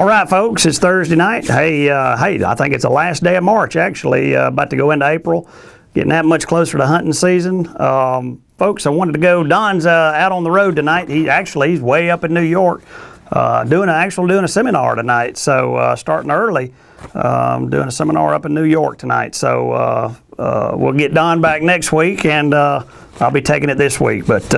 All right, folks, it's Thursday night. Hey, I think it's the last day of March, actually, about to go into April, getting that much closer to hunting season. Folks, I wanted to go. Don's out on the road tonight. He's way up in New York, doing a seminar tonight. So starting early, doing a seminar up in New York tonight. So we'll get Don back next week, and I'll be taking it this week. But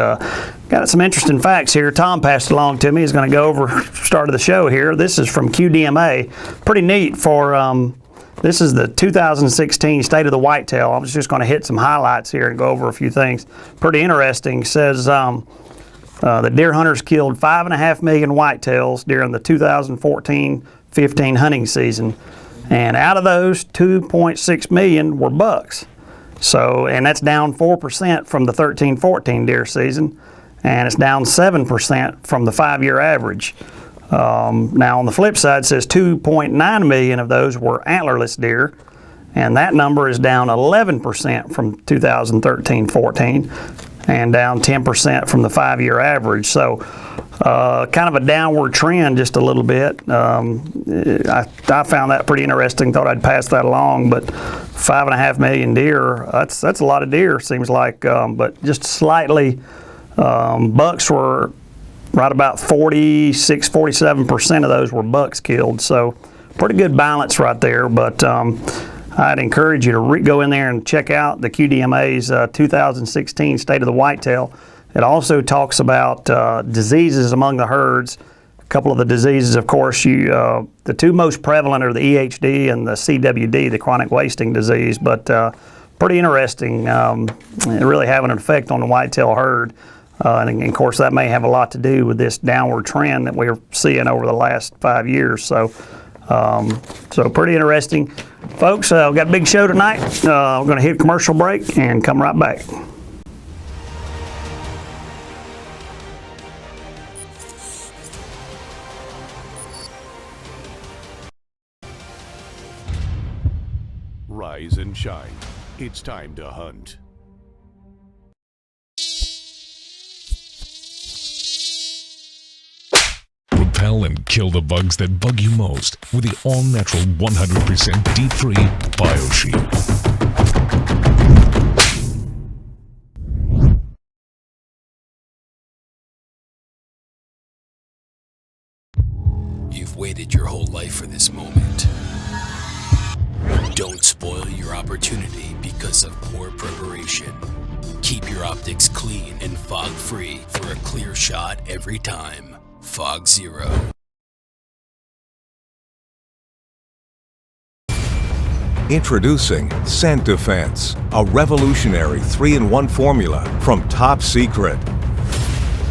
got some interesting facts here. Tom passed along to me. He's going to go over start of the show here. This is from QDMA. Pretty neat for. This is the 2016 State of the Whitetail. I was just going to hit some highlights here and go over a few things. Pretty interesting. It says the deer hunters killed 5.5 million whitetails during the 2014-15 hunting season, and out of those, 2.6 million were bucks. So, and that's down 4% from the 13-14 deer season, and it's down 7% from the 5-year average. Now on the flip side, it says 2.9 million of those were antlerless deer, and that number is down 11% from 2013-14 and down 10% from the 5-year average. So kind of a downward trend just a little bit. I found that pretty interesting, thought I'd pass that along, but 5.5 million deer, that's a lot of deer, seems like, but just slightly. Bucks were right about 47% of those were bucks killed, so pretty good balance right there. But I'd encourage you to go in there and check out the QDMA's 2016 State of the Whitetail. It also talks about diseases among the herds. A couple of the diseases, of course, the two most prevalent are the EHD and the CWD, the chronic wasting disease, but pretty interesting, really having an effect on the whitetail herd. And of course, that may have a lot to do with this downward trend that we're seeing over the last 5 years. So, so pretty interesting. Folks, we've got a big show tonight. We're going to hit a commercial break and come right back. Rise and shine. It's time to hunt. Repel and kill the bugs that bug you most with the all-natural 100% DEET-free BioShield. You've waited your whole life for this moment. Don't spoil your opportunity because of poor preparation. Keep your optics clean and fog-free for a clear shot every time. Fog Zero. Introducing Scent Defense, a revolutionary 3-in-1 formula from Top Secret.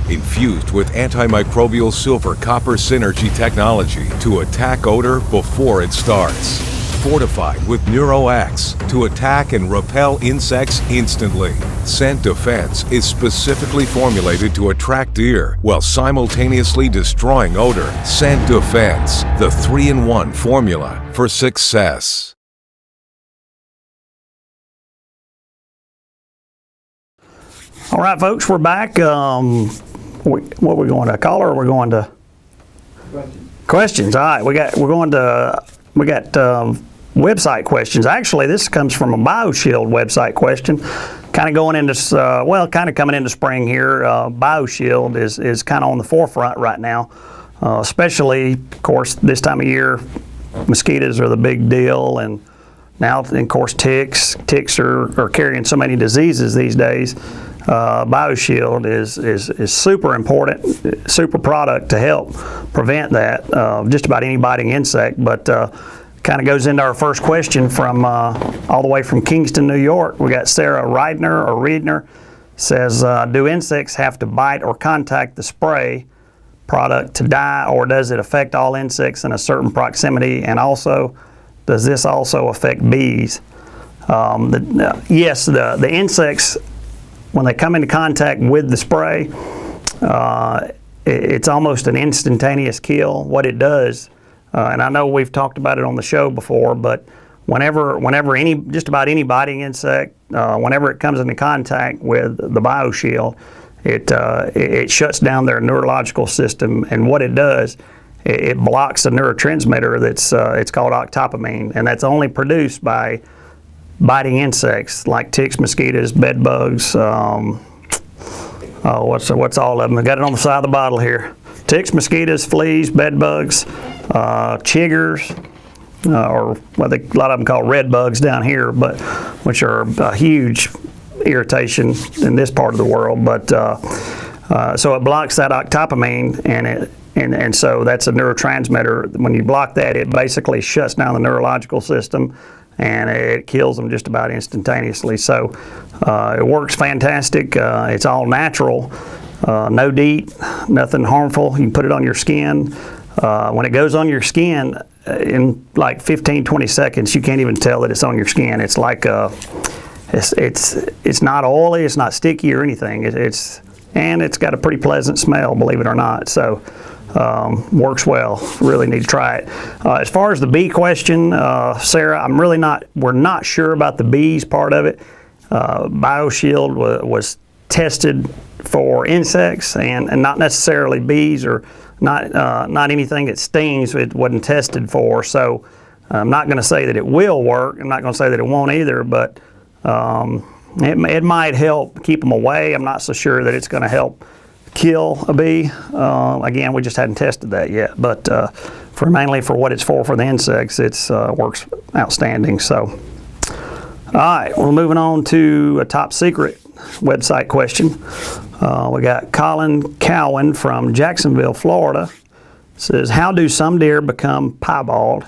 Infused with antimicrobial silver copper synergy technology to attack odor before it starts. Fortified with NeuroX to attack and repel insects instantly. Scent Defense is specifically formulated to attract deer while simultaneously destroying odor. Scent Defense, the 3-in-1 formula for success. All right, folks, we're back. What are we going to, caller, or we're going to questions? All right, we got website questions. Actually, this comes from a BioShield website question. Kind of going into kind of coming into spring here. BioShield is kind of on the forefront right now, especially, of course, this time of year. Mosquitoes are the big deal, and now, of course, ticks are carrying so many diseases these days. BioShield is super important, super product to help prevent that, just about any biting insect. But kind of goes into our first question from all the way from Kingston, New York. We got Sarah Riedner says, do insects have to bite or contact the spray product to die, or does it affect all insects in a certain proximity? And also, does this also affect bees? Yes, the insects, when they come into contact with the spray, it's almost an instantaneous kill. What it does, and I know we've talked about it on the show before, but whenever just about any biting insect, whenever it comes into contact with the BioShield, it shuts down their neurological system, and what it does it blocks a neurotransmitter that's it's called octopamine, and that's only produced by biting insects like ticks, mosquitoes, bed bugs. What's all of them? I got it on the side of the bottle here. Ticks, mosquitoes, fleas, bed bugs, chiggers, or what a lot of them call red bugs down here, but which are a huge irritation in this part of the world. But so it blocks that octopamine, and so that's a neurotransmitter. When you block that, it basically shuts down the neurological system, and it kills them just about instantaneously. So it works fantastic. It's all natural, no DEET, nothing harmful. You can put it on your skin. When it goes on your skin, in like 15-20 seconds, you can't even tell that it's on your skin. It's like it's not oily, it's not sticky or anything. And it's got a pretty pleasant smell, believe it or not. So works well. Really need to try it. As far as the bee question, Sarah, we're not sure about the bees part of it. BioShield was tested for insects and not necessarily bees, or not anything that stings. It wasn't tested for. So I'm not going to say that it will work. I'm not going to say that it won't either, but it might help keep them away. I'm not so sure that it's going to help kill a bee. Again, we just hadn't tested that yet, but mainly for what it's for the insects, it works outstanding. So, all right, we're moving on to a top secret website question. We got Colin Cowan from Jacksonville, Florida. Says, how do some deer become piebald,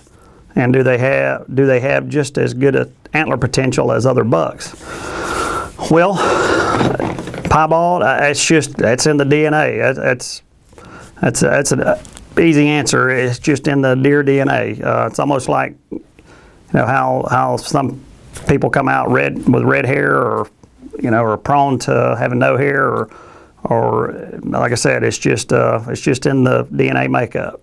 and do they have just as good a antler potential as other bucks? Well, piebald, that's in the DNA. That's an easy answer. It's just in the deer DNA. It's almost like, how some people come out with red hair, or are prone to having no hair, or like I said, it's just in the DNA makeup.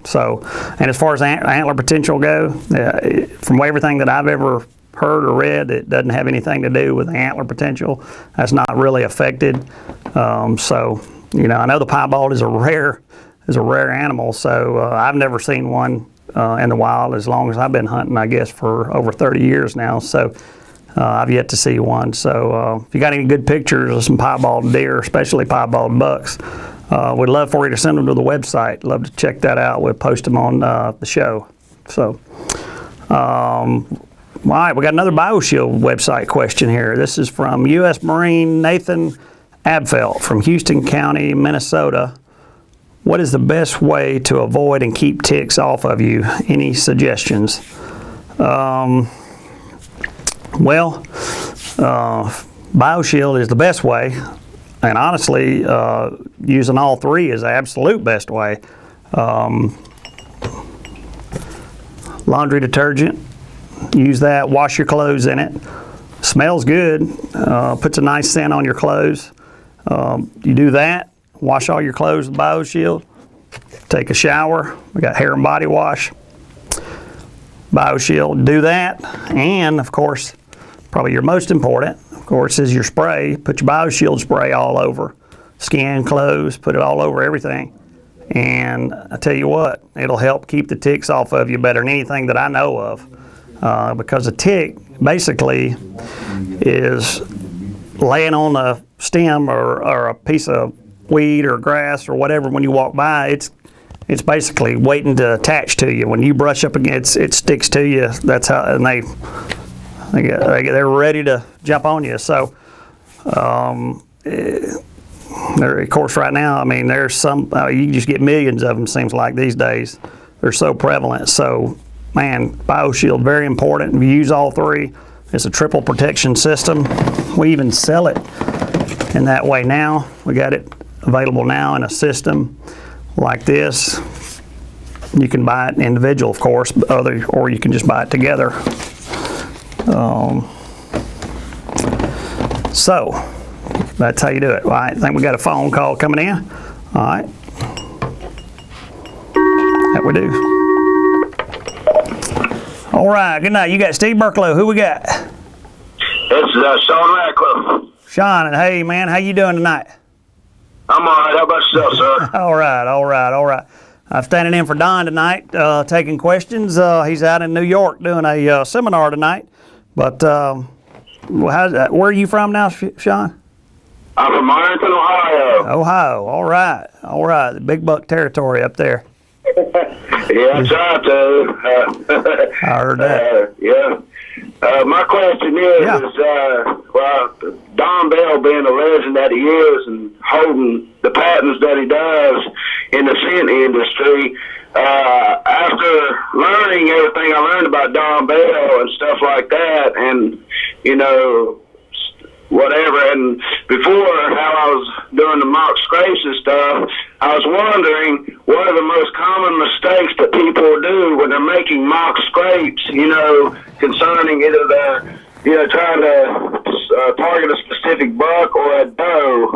So, and as far as antler potential go, from everything that I've ever heard or read, it doesn't have anything to do with antler potential. That's not really affected. So, I know the piebald is a rare animal. So I've never seen one in the wild as long as I've been hunting, I guess, for over 30 years now. So I've yet to see one. So if you got any good pictures of some piebald deer, especially piebald bucks, we'd love for you to send them to the website. Love to check that out. We'll post them on the show. So, all right, we got another BioShield website question here. This is from U.S. Marine Nathan Abfelt from Houston County, Minnesota. What is the best way to avoid and keep ticks off of you? Any suggestions? BioShield is the best way, and honestly, using all three is the absolute best way. Laundry detergent, use that, wash your clothes in it. Smells good, puts a nice scent on your clothes. You do that, wash all your clothes with BioShield, take a shower. We got hair and body wash, BioShield, do that, and of course, probably your most important, of course, is your spray. Put your BioShield spray all over skin, clothes, put it all over everything. And I tell you what, it'll help keep the ticks off of you better than anything that I know of. Because a tick basically is laying on a stem or a piece of weed or grass or whatever when you walk by. It's basically waiting to attach to you. When you brush up against it, sticks to you. That's how, and they're ready to jump on you. So, of course, right now, I mean, there's some, you just get millions of them, seems like, these days. They're so prevalent. So, man, BioShield, very important. We use all three. It's a triple protection system. We even sell it in that way now. We got it available now in a system like this. You can buy it individual, of course, or you can just buy it together. So that's how you do it. Well, I think we got a phone call coming in. All right. That we do. All right. Good night. You got Steve Burklow. Who we got? This is Sean Radcliffe. Sean, and hey, man, how you doing tonight? I'm all right. How about yourself, sir? All right. I'm standing in for Don tonight, taking questions. He's out in New York doing a seminar tonight. But where are you from now, Sean? I'm from Ironton, Ohio. Ohio. All right. All right. The big buck territory up there. Yeah, I tried to. I heard that. Yeah. My question is, well, Don Bell being the legend that he is and holding the patents that he does in the scent industry, after learning everything I learned about Don Bell and stuff like that, and, you know, whatever, and before how I was doing the mock scrapes and stuff, I was wondering what are the most common mistakes that people do when they're making mock scrapes, you know, concerning either they're, you know, trying to target a specific buck or a doe.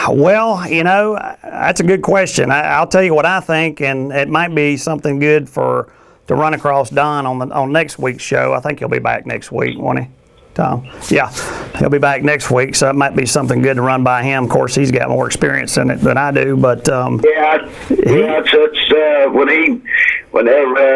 Well, you know, that's a good question. I'll tell you what I think, and it might be something good to run across Don on next week's show. I think he'll be back next week, won't he, Tom? Yeah, he'll be back next week, so it might be something good to run by him. Of course, he's got more experience in it than I do, but whenever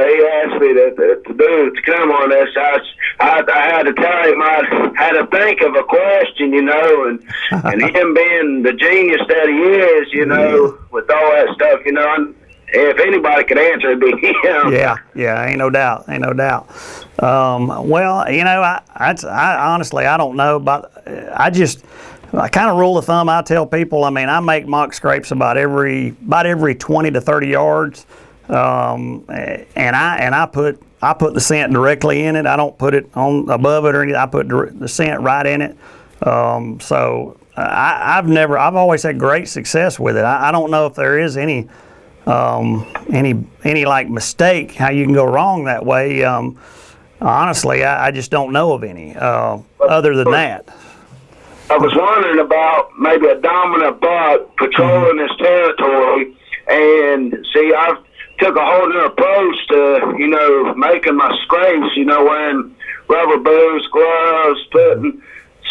he asked me to come on this, I had to tell him I had to think of a question, you know, and him being the genius that he is, you know, with all that stuff, you know. If anybody could answer, it'd be him. Yeah, ain't no doubt. Well, you know, I honestly, I don't know, but I kind of rule of thumb. I tell people, I mean, I make mock scrapes about every 20 to 30 yards, and I put the scent directly in it. I don't put it on above it or anything. I put the scent right in it. So I've always had great success with it. I don't know if there is any like mistake how you can go wrong that way. Honestly, I just don't know of any other than that. I was wondering about maybe a dominant buck patrolling this territory, and see, I've took a whole new approach to, you know, making my scrapes, you know, wearing rubber boots, gloves, putting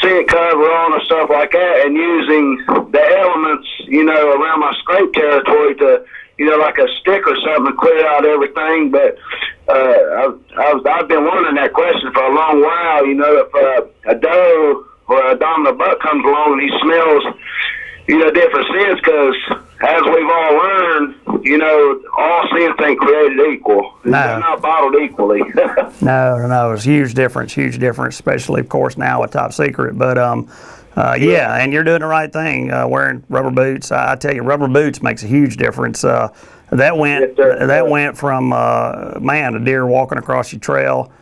scent cover on and stuff like that, and using the elements, you know, around my scrape territory to, you know, like a stick or something to clear out everything. But I've been wondering that question for a long while, you know, if a doe or a dominant buck comes along and he smells, you know, different scents, because as we've all learned, you know, all scents ain't created equal. No. They're not bottled equally. No, it's a huge difference, especially, of course, now with Top Secret. But, yeah, and you're doing the right thing, wearing rubber boots. I tell you, rubber boots makes a huge difference. That went from, a deer walking across your trail.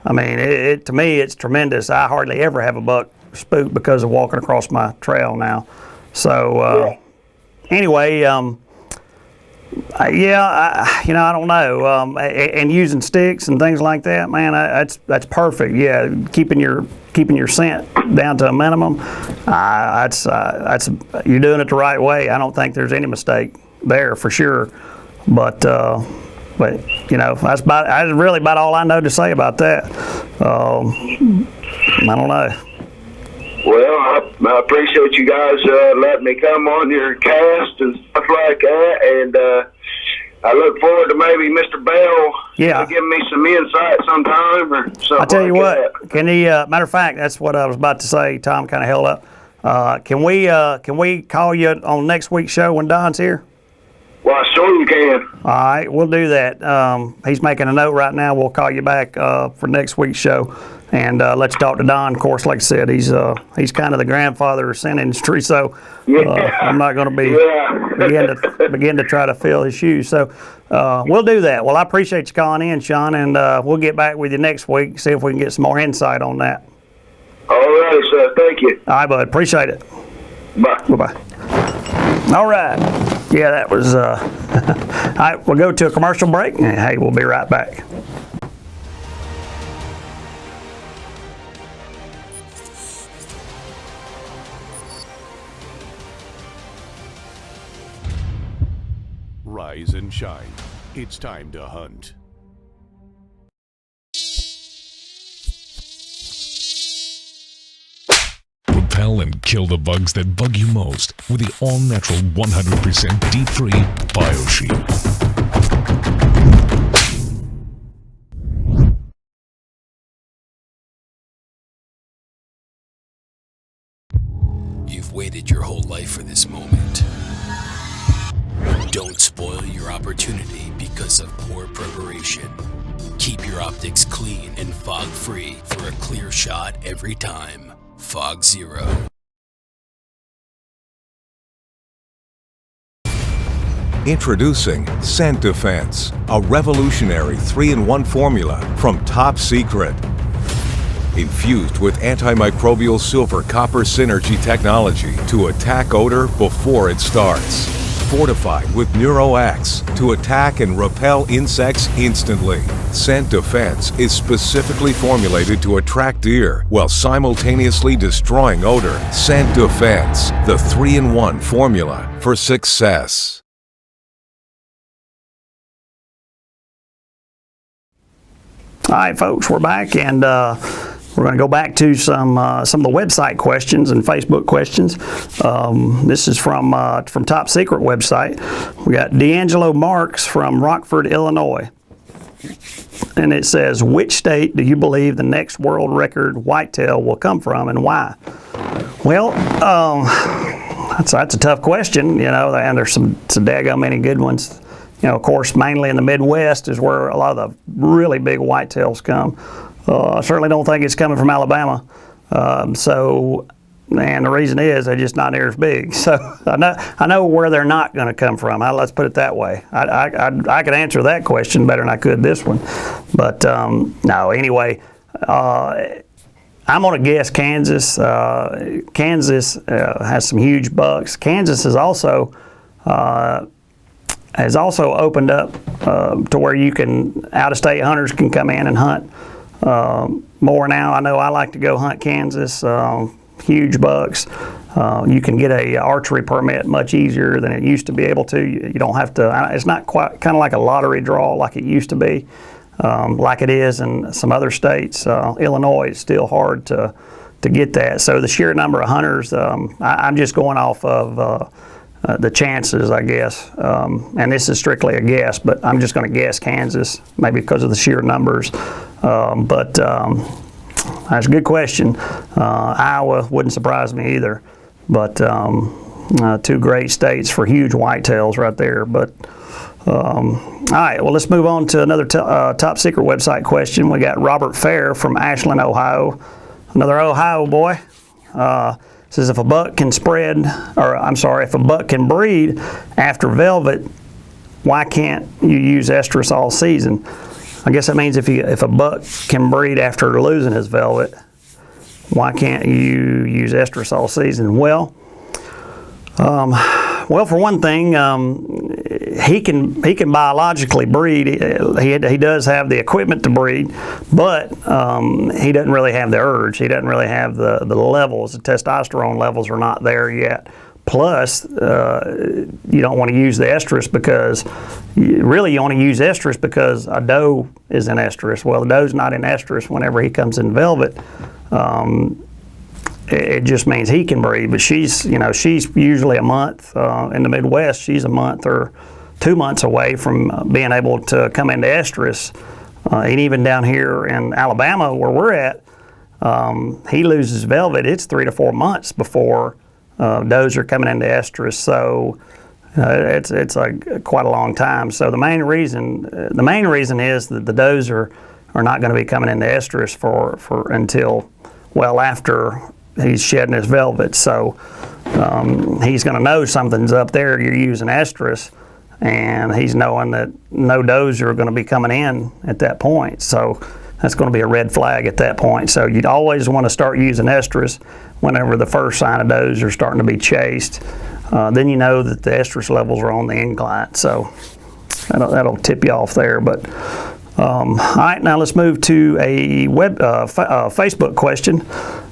I mean, to me, it's tremendous. I hardly ever have a buck spook because of walking across my trail now. So, anyway, I don't know. And using sticks and things like that, man, that's perfect. Yeah, keeping your scent down to a minimum. You're doing it the right way. I don't think there's any mistake there for sure. But you know, that's really about all I know to say about that. I don't know. Well, I appreciate you guys letting me come on your cast and stuff like that, and I look forward to maybe Mr. Bell giving me some insight sometime or something. I'll tell you like what, can he? Matter of fact, that's what I was about to say. Tom kind of held up. Can we call you on next week's show when Don's here? Well, sure you can. All right, we'll do that. He's making a note right now. We'll call you back for next week's show, and let you talk to Don. Of course, like I said, he's kind of the grandfather of scent industry, so I'm not going to begin to try to fill his shoes. So we'll do that. Well, I appreciate you calling in, Sean, and we'll get back with you next week, see if we can get some more insight on that. All right, sir. Thank you. All right, bud. Appreciate it. Bye. Bye-bye. All right. Yeah, that was, all right, we'll go to a commercial break, and hey, we'll be right back. Rise and shine. It's time to hunt. repel and kill the bugs that bug you most with the all-natural 100% D3 BioShield. You've waited your whole life for this moment. Don't spoil your opportunity because of poor preparation. Keep your optics clean and fog-free for a clear shot every time. Fog Zero. Introducing Scent Defense, a revolutionary 3-in-1 formula from Top Secret. Infused with antimicrobial silver copper synergy technology to attack odor before it starts. Fortified with NeuroX to attack and repel insects instantly. Scent Defense is specifically formulated to attract deer while simultaneously destroying odor. Scent Defense, the 3-in-1 formula for success. All right, folks, we're back, and we're going to go back to some of the website questions and Facebook questions. This is from Top Secret website. We got D'Angelo Marks from Rockford, Illinois, and it says, "Which state do you believe the next world record whitetail will come from, and why?" Well, that's a tough question, you know, and there's some daggone many good ones. You know, of course, mainly in the Midwest is where a lot of the really big whitetails come. I certainly don't think it's coming from Alabama. And the reason is they're just not near as big. So I know where they're not going to come from. Let's put it that way. I could answer that question better than I could this one. But no, anyway, I'm going to guess Kansas. Kansas has some huge bucks. Kansas is also has also opened up to where out-of-state hunters can come in and hunt more now. I know I like to go hunt Kansas, huge bucks. You can get a archery permit much easier than it used to be able to. You don't have to, it's not quite kind of like a lottery draw like it used to be, like it is in some other states. Illinois is still hard to get that. So the sheer number of hunters, I'm just going off of the chances, I guess, and this is strictly a guess, but I'm just going to guess Kansas, maybe because of the sheer numbers. But that's a good question. Iowa wouldn't surprise me either, but two great states for huge whitetails right there. But all right, well, let's move on to another Top Secret website question. We got Robert Fair from Ashland, Ohio, another Ohio boy. Says if a buck can if a buck can breed after velvet, why can't you use estrus all season? I guess that means if a buck can breed after losing his velvet, why can't you use estrus all season? Well, for one thing, he can biologically breed. He does have the equipment to breed, but he doesn't really have the urge. He doesn't really have the levels. The testosterone levels are not there yet. Plus, you don't want to use the estrus because you want to use estrus because a doe is in estrus. Well, the doe's not in estrus whenever he comes in velvet. It just means he can breed, but she's usually a month. In the Midwest, she's a month or 2 months away from being able to come into estrus. And even down here in Alabama, where we're at, he loses velvet. It's 3 to 4 months before does are coming into estrus. So it's like quite a long time. So the main reason is that the does are not going to be coming into estrus for until well after he's shedding his velvet. So he's going to know something's up there. You're using estrus, and he's knowing that no does are going to be coming in at that point. So that's going to be a red flag at that point. So you'd always want to start using estrus whenever the first sign of does are starting to be chased. Then you know that the estrus levels are on the incline. So that'll tip you off there. But all right, now let's move to a Facebook question.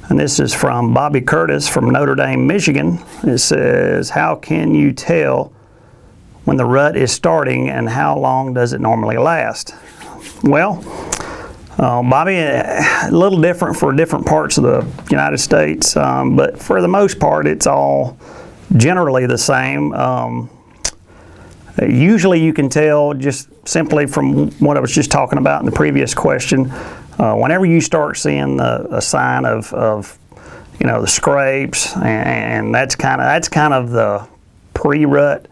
And this is from Bobby Curtis from Notre Dame, Michigan. It says, how can you tell when the rut is starting and how long does it normally last? Well, Bobby, a little different for different parts of the United States, but for the most part, it's all generally the same. Usually you can tell just simply from what I was just talking about in the previous question, whenever you start seeing a sign of the scrapes, and that's kind of the pre-rut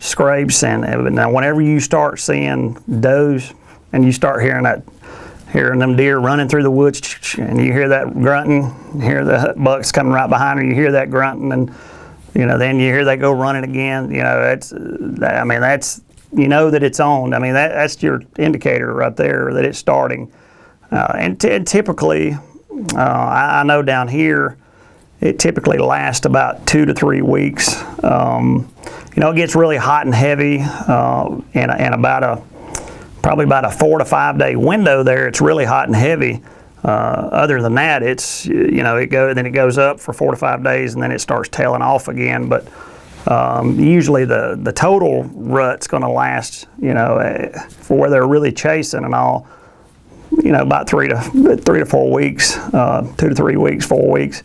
scrapes, and now whenever you start seeing does and you start hearing them deer running through the woods, and you hear that grunting, you hear the bucks coming right behind her, you hear that grunting, and then you hear they go running again. That's that it's on. That's your indicator right there that it's starting. And typically, I know down here, it typically lasts about 2 to 3 weeks. It gets really hot and heavy, and probably about a 4 to 5 day window there. It's really hot and heavy. Other than that, it goes up for 4 to 5 days, and then it starts tailing off again. But usually the total rut's going to last, for where they're really chasing and all, about 3 to 4 weeks, 2 to 3 weeks, 4 weeks.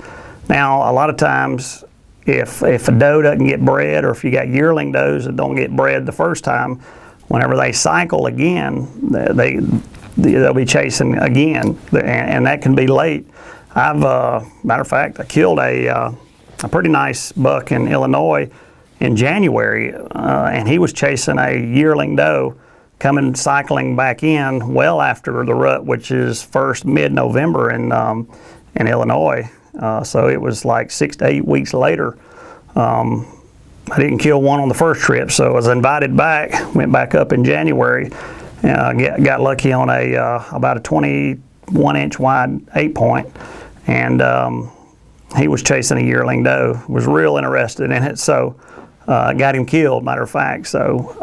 Now, a lot of times, if a doe doesn't get bred, or if you got yearling does that don't get bred the first time, whenever they cycle again, they'll be chasing again, and that can be late. Matter of fact, I killed a pretty nice buck in Illinois in January, and he was chasing a yearling doe coming cycling back in well after the rut, which is first mid-November in Illinois. So it was like 6 to 8 weeks later. I didn't kill one on the first trip, so I was invited back, went back up in January, and got lucky on about a 21-inch wide 8-point, and he was chasing a yearling doe, was real interested in it, so got him killed, matter of fact. So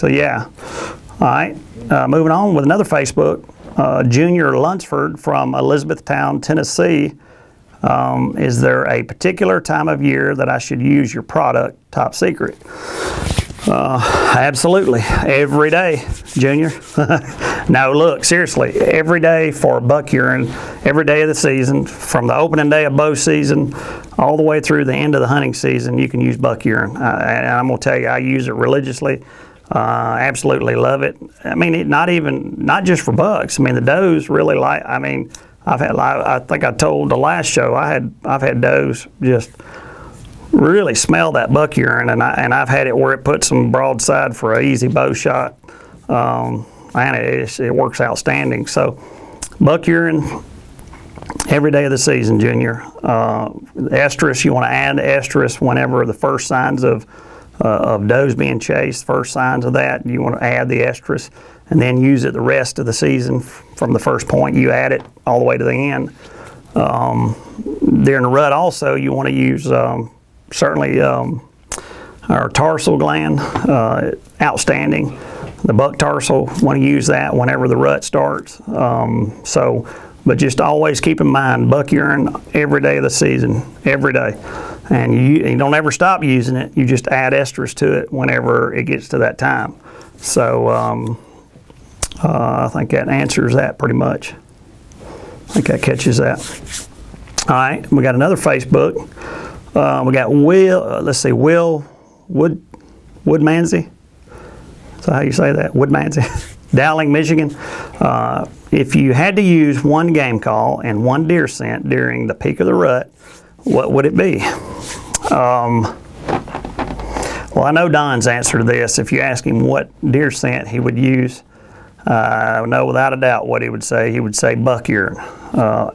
yeah. All right, moving on with another Facebook. Junior Lunsford from Elizabethtown, Tennessee. Is there a particular time of year that I should use your product, Top Secret? Absolutely. Every day, Junior. No, look, seriously, every day for buck urine, every day of the season, from the opening day of bow season all the way through the end of the hunting season, you can use buck urine. And I'm going to tell you, I use it religiously. Absolutely love it. Not just for bucks. The does really like, I think I told the last show, I've had does just really smell that buck urine, and I've had it where it puts them broadside for an easy bow shot, and it works outstanding. So buck urine every day of the season, Junior. Estrus, you want to add estrus whenever the first signs of does being chased, first signs of that, you want to add the estrus, and then use it the rest of the season. From the first point, you add it all the way to the end. During the rut also, you want to use certainly our tarsal gland, outstanding. The buck tarsal, want to use that whenever the rut starts. But just always keep in mind, buck urine every day of the season, every day. And you don't ever stop using it, you just add estrus to it whenever it gets to that time. So I think that answers that pretty much. I think that catches that. All right, we got another Facebook. We got Will Woodmansey. Is that how you say that? Woodmansey? Dowling, Michigan. If you had to use one game call and one deer scent during the peak of the rut, what would it be? Well, I know Don's answer to this. If you ask him what deer scent he would use, I know without a doubt what he would say buck urine.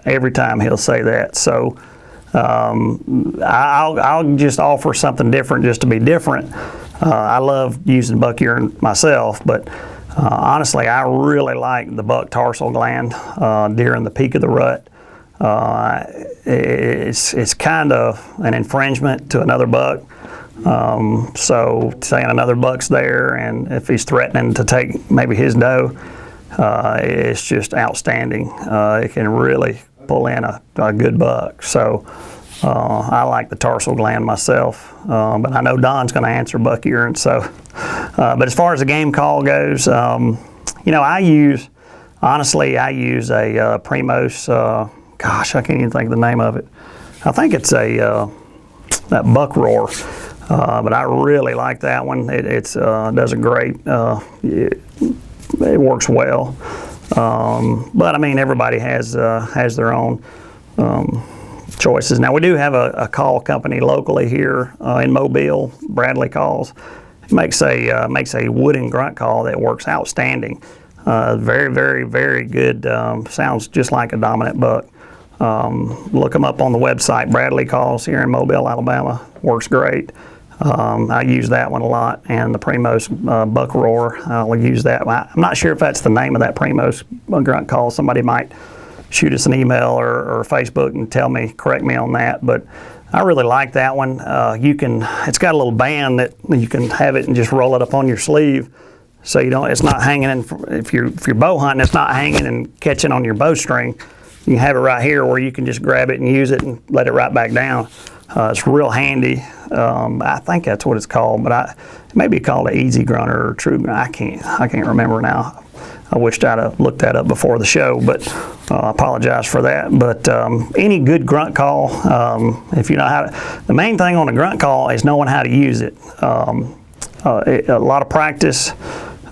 Every time he'll say that. So I'll just offer something different just to be different. I love using buck urine myself, but honestly, I really like the buck tarsal gland during the peak of the rut. It's kind of an infringement to another buck. So saying another buck's there, and if he's threatening to take maybe his doe, it's just outstanding. It can really pull in a good buck. So I like the tarsal gland myself, but I know Don's going to answer buck urine. So, but as far as the game call goes, I use honestly, I use a Primos. Gosh, I can't even think of the name of it. I think it's a that Buck Roar, but I really like that one. It does a great. It works well, but I mean everybody has their own choices. Now we do have a call company locally here in Mobile. Bradley Calls. It makes a wooden grunt call that works outstanding. Very, very, very good. Sounds just like a dominant buck. Look them up on the website. Bradley Calls here in Mobile, Alabama. Works great. I use that one a lot, and the Primos Buck Roar. I'll use that. I'm not sure if that's the name of that Primos grunt call. Somebody might shoot us an email or Facebook and correct me on that. But I really like that one. It's got a little band that you can have it and just roll it up on your sleeve, so you don't. It's not hanging in. If you're bow hunting, it's not hanging and catching on your bowstring. You can have it right here where you can just grab it and use it and let it right back down. It's real handy. I think that's what it's called, but it may be called an Easy Grunter or True. I can't remember now. I wished I'd have looked that up before the show, but I apologize for that. But any good grunt call, if you know how to, the main thing on a grunt call is knowing how to use it. A lot of practice,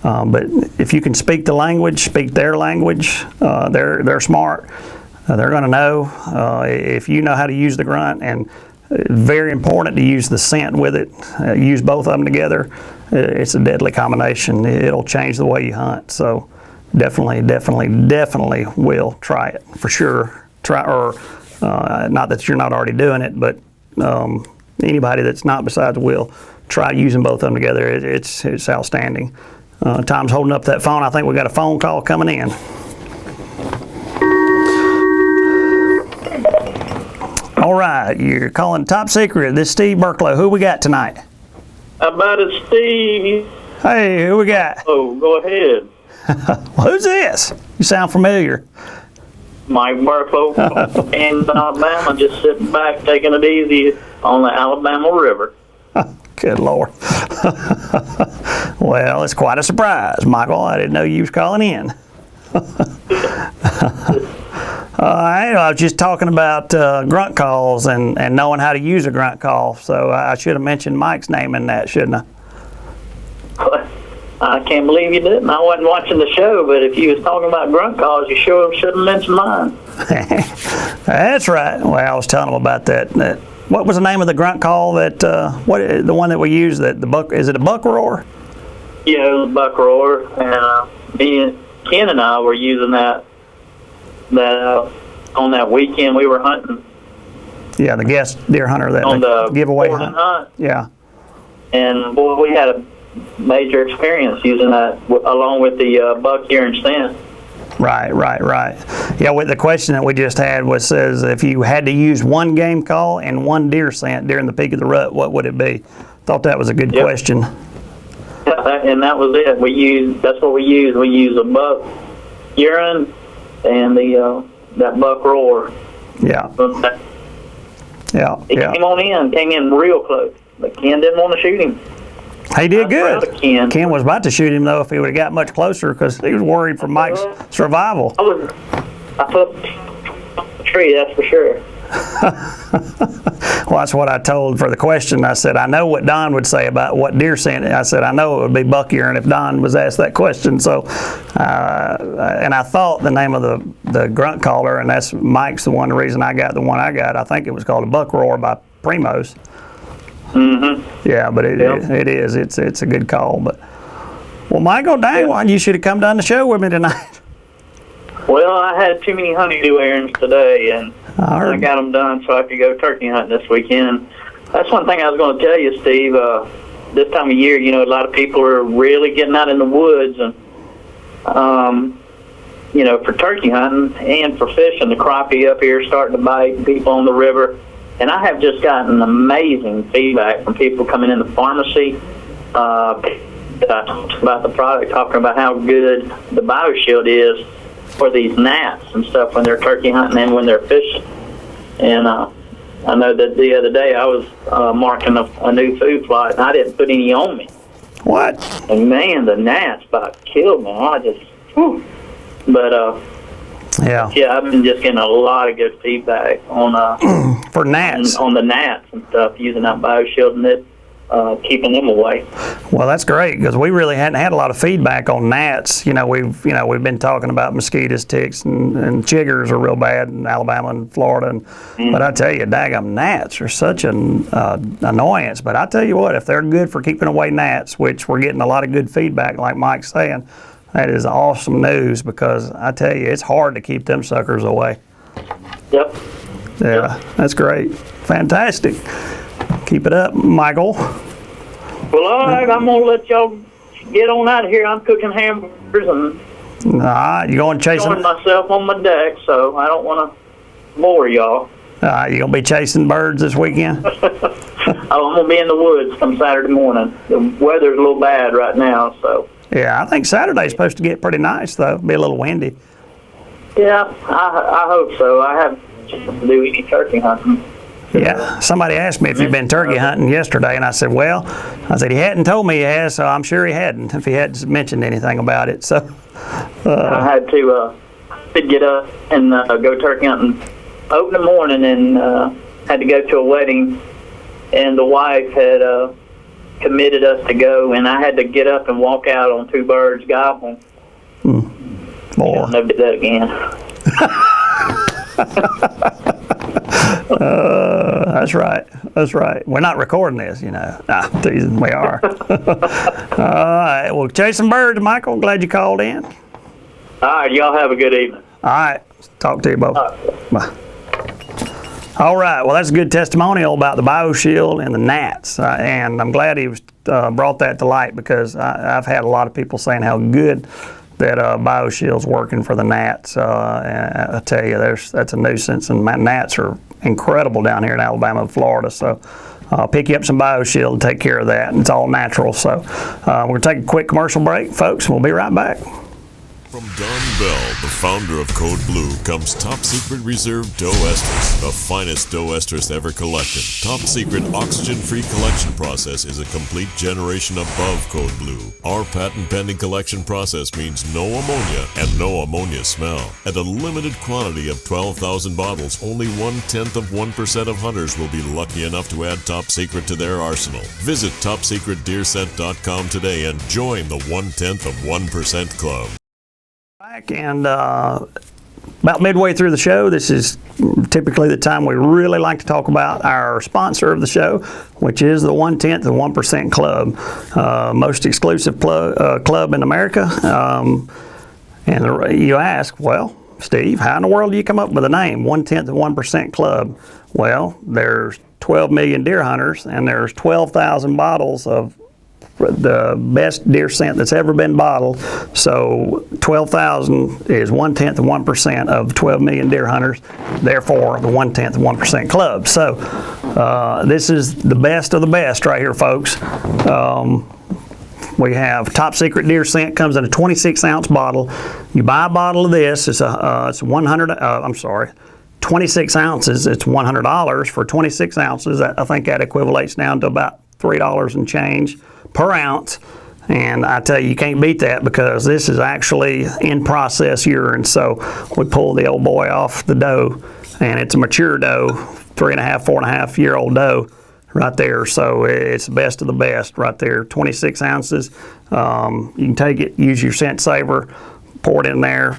but if you can speak the language, speak their language, they're smart. They're going to know if you know how to use the grunt, and very important to use the scent with it. Use both of them together. It's a deadly combination. It'll change the way you hunt. So definitely will try it for sure. Not that you're not already doing it, but anybody that's not besides Will, try using both of them together. It's outstanding. Tom's holding up that phone. I think we got a phone call coming in. All right, you're calling Top Secret. This is Steve Burklow. Who we got tonight? How about it, Steve? Hey, who we got? Oh, go ahead. Well, who's this? You sound familiar. Mike Burklow in Alabama, just sitting back, taking it easy on the Alabama River. Good Lord. Well, it's quite a surprise, Michael. I didn't know you was calling in. I was just talking about grunt calls and knowing how to use a grunt call, so I should have mentioned Mike's name in that, shouldn't I? I can't believe you didn't. I wasn't watching the show, but if you was talking about grunt calls, you sure should have mentioned mine. That's right. Well, I was telling him about that. What was the name of the grunt call the one that we use? Is it a Buck Roar? Yeah, it was a Buck Roar, and me and Ken and I were using that on that weekend we were hunting. Yeah, the guest deer hunter that on the giveaway hunt. Yeah. And boy, we had a major experience using that along with the buck ear and stand. Right. Yeah, with the question that we just had says if you had to use one game call and one deer scent during the peak of the rut, what would it be? Thought that was a good question. And that was it. That's what we used. We used a buck urine and that Buck Roar. Yeah. He came in real close, but Ken didn't want to shoot him. He did good. Ken was about to shoot him though if he would have got much closer because he was worried for Mike's survival. I put a tree, that's for sure. Well, that's what I told for the question. I said, I know what Don would say about what deer scent. I said, I know it would be buck urine if Don was asked that question. So, and I thought the name of the grunt caller, and that's Mike's the reason I got the one I got. I think it was called a Buck Roar by Primos. Mm-hmm. Yeah, but it is. It's a good call. But well, Michael, dang one, you should have come down the show with me tonight. Well, I had too many honeydew errands today, and I got them done so I could go turkey hunting this weekend. That's one thing I was going to tell you, Steve. This time of year, a lot of people are really getting out in the woods, and for turkey hunting and for fishing. The crappie up here starting to bite people on the river. And I have just gotten amazing feedback from people coming in the pharmacy that I talked about the product, talking about how good the BioShield is for these gnats and stuff when they're turkey hunting and when they're fishing. And I know that the other day I was marking a new food plot, and I didn't put any on me. What? And man, the gnats about killed me. I just, whew. But Yeah. yeah, I've been just getting a lot of good feedback on For gnats. on the gnats and stuff using that BioShield and it keeping them away. Well, that's great because we really hadn't had a lot of feedback on gnats. We've been talking about mosquitoes, ticks, and chiggers are real bad in Alabama and Florida. But I tell you, daggum gnats are such an annoyance. But I tell you what, if they're good for keeping away gnats, which we're getting a lot of good feedback, like Mike's saying, that is awesome news because I tell you, it's hard to keep them suckers away. Yep. Yeah, that's great. Fantastic. Keep it up, Michael. Well, all right, I'm going to let y'all get on out of here. I'm cooking hamburgers and All right, you going chasing? enjoying myself on my deck, so I don't want to bore y'all. You gonna be chasing birds this weekend? I'm going to be in the woods come Saturday morning. The weather's a little bad right now, so. Yeah, I think Saturday's supposed to get pretty nice though. Be a little windy. Yeah, I hope so. I haven't chance to do any turkey hunting. Yeah, somebody asked me if you'd been turkey hunting yesterday, and I said, he hadn't told me he has, so I'm sure he hadn't if he hadn't mentioned anything about it. So I had to get up and go turkey hunting open the morning and had to go to a wedding, and the wife had committed us to go, and I had to get up and walk out on two birds gobbling. Boy. I'll never do that again. That's right. That's right. We're not recording this, Nah, teasing. We are. All right. Well, chasing birds, Michael. Glad you called in. All right, y'all have a good evening. All right. Talk to you both. Bye. All right. Well, that's a good testimonial about the BioShield and the gnats, and I'm glad he was brought that to light because I've had a lot of people saying how good that BioShield's working for the gnats. And I tell you, that's a nuisance, and gnats are incredible down here in Alabama and Florida. So pick you up some BioShield and take care of that. And it's all natural. So we're going to take a quick commercial break, folks, and we'll be right back. From Don Bell, the founder of Code Blue, comes Top Secret Reserve Doe Esters, the finest doe esters ever collected. Top Secret oxygen-free collection process is a complete generation above Code Blue. Our patent-pending collection process means no ammonia and no ammonia smell. At a limited quantity of 12,000 bottles, only 1/10% of hunters will be lucky enough to add Top Secret to their arsenal. Visit TopSecretDeerScent.com today and join the 1/10% Club. And about midway through the show, this is typically the time we really like to talk about our sponsor of the show, which is the 1/10% Club, most exclusive club in America. And you ask, well, Steve, how in the world do you come up with a name, 1/10% Club? Well, there's 12 million deer hunters, and there's 12,000 bottles of the best deer scent that's ever been bottled. So 12,000 is 1/10% of 12 million deer hunters, therefore the 1/10% Club. So this is the best of the best right here, folks. We have Top Secret Deer Scent, comes in a 26-ounce bottle. You buy a bottle of this, it's 26 ounces, it's $100 for 26 ounces. I think that equivalates down to about $3 and change per ounce, and I tell you, you can't beat that because this is actually in-process urine. So we pull the old boy off the doe, and it's a mature doe, 3.5, 4.5-year-old doe right there. So it's the best of the best right there, 26 ounces. You can take it, use your scent saver, pour it in there,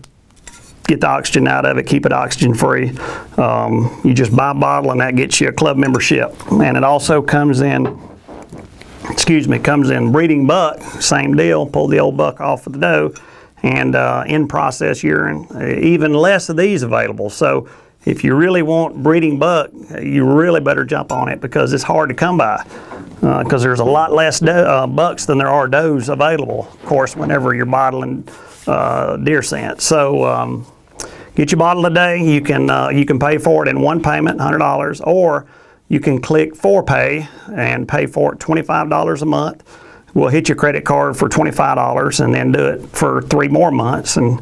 get the oxygen out of it, keep it oxygen free. You just buy a bottle and that gets you a club membership. And it also comes in breeding buck, same deal, pull the old buck off of the doe, and in-process urine, even less of these available. So if you really want breeding buck, you really better jump on it because it's hard to come by because there's a lot less bucks than there are does available, of course, whenever you're bottling deer scent. So get your bottle today. You can pay for it in one payment, $100, or you can click for pay and pay for it $25 a month. We'll hit your credit card for $25 and then do it for 3 more months. And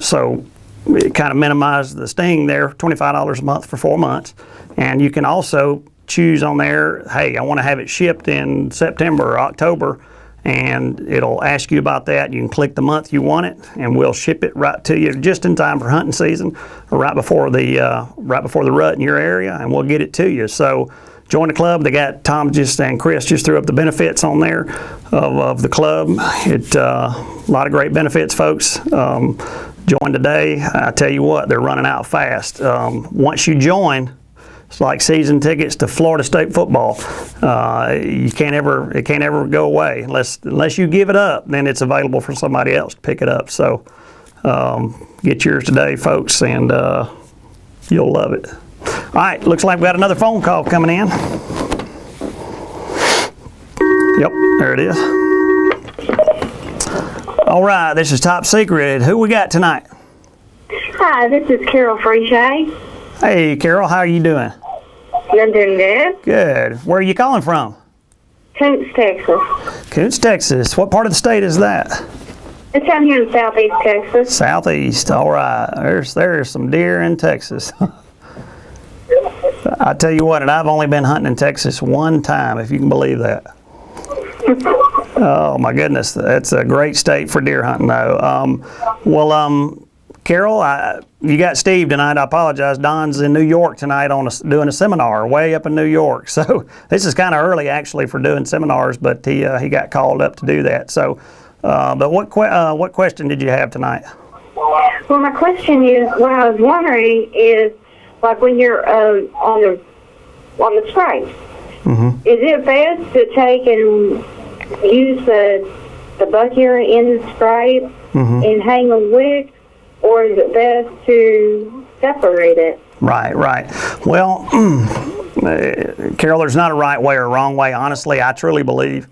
so it kind of minimizes the sting there, $25 a month for 4 months. And you can also choose on there, hey, I want to have it shipped in September or October, and it'll ask you about that. You can click the month you want it, and we'll ship it right to you just in time for hunting season, or right before the rut in your area, and we'll get it to you. So join the club. They got Tom and Chris just threw up the benefits on there of the club. A lot of great benefits, folks. Join today. I tell you what, they're running out fast. Once you join, it's like season tickets to Florida State football. It can't ever go away unless you give it up. Then it's available for somebody else to pick it up. So get yours today, folks, and you'll love it. All right, looks like we got another phone call coming in. Yep, there it is. All right, this is Top Secret. Who we got tonight? Hi, this is Carol Frege. Hey, Carol, how are you doing? I'm doing good. Good. Where are you calling from? Koontz, Texas. Koontz, Texas. What part of the state is that? It's down here in southeast Texas. Southeast. All right. There's some deer in Texas. I tell you what, and I've only been hunting in Texas one time, if you can believe that. Oh my goodness, that's a great state for deer hunting, though. Carol, you got Steve tonight. I apologize. Don's in New York tonight doing a seminar way up in New York. So this is kind of early actually for doing seminars, but he got called up to do that. So, but what question did you have tonight? Well, my question is, what I was wondering is, like when you're on the scrape, is it best to take and use the buck urine in the scrape and hang a wick, or is it best to separate it? Right. Well, Carol, there's not a right way or a wrong way. Honestly, I truly believe.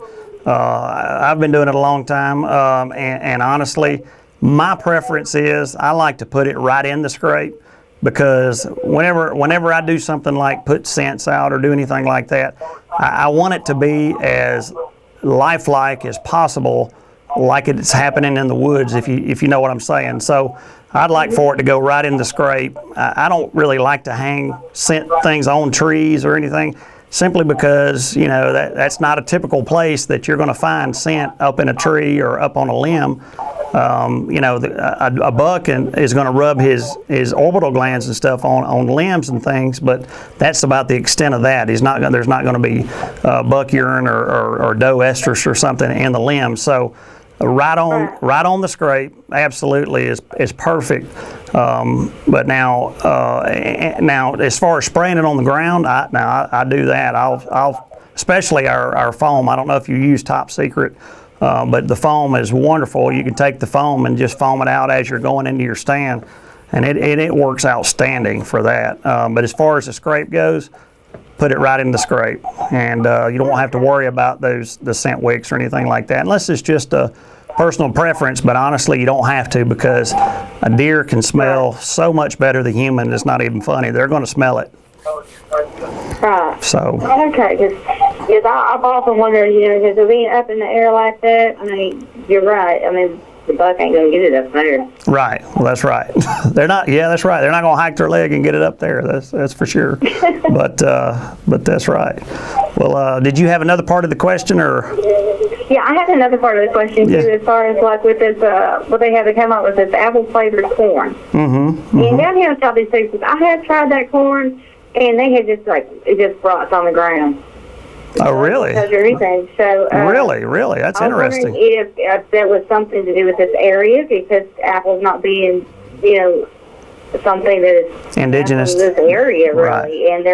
I've been doing it a long time, and honestly, my preference is I like to put it right in the scrape, because whenever I do something like put scents out or do anything like that, I want it to be as lifelike as possible, like it's happening in the woods, if you know what I'm saying. So I'd like for it to go right in the scrape. I don't really like to hang scent things on trees or anything, simply because that's not a typical place that you're going to find scent, up in a tree or up on a limb. A buck is going to rub his orbital glands and stuff on limbs and things, but that's about the extent of that. There's not going to be buck urine or doe estrus or something in the limbs. So right on the scrape, absolutely is perfect. But now as far as spraying it on the ground, I do that. I'll especially our foam. I don't know if you use Top Secret. But the foam is wonderful. You can take the foam and just foam it out as you're going into your stand, and it works outstanding for that. But as far as the scrape goes, put it right in the scrape, and you don't have to worry about the scent wicks or anything like that, unless it's just a personal preference. But honestly, you don't have to, because a deer can smell so much better than human. It's not even funny. They're going to smell it. Right. So. Okay, because I've often wondered, because of being up in the air like that, I mean, you're right. I mean, the buck ain't going to get it up there. Right. Well, that's right. They're not. Yeah, that's right. They're not going to hike their leg and get it up there. That's for sure. But that's right. Well, did you have another part of the question, or? Yeah, I had another part of the question too, as far as like with this, what they have to come up with this apple flavored corn. And down here in Southeast Texas, I had tried that corn, and they had it just rots on the ground. Oh, really? Or anything. So really, that's interesting. I was wondering if that was something to do with this area, because apples not being, something that is indigenous to this area, really, right. And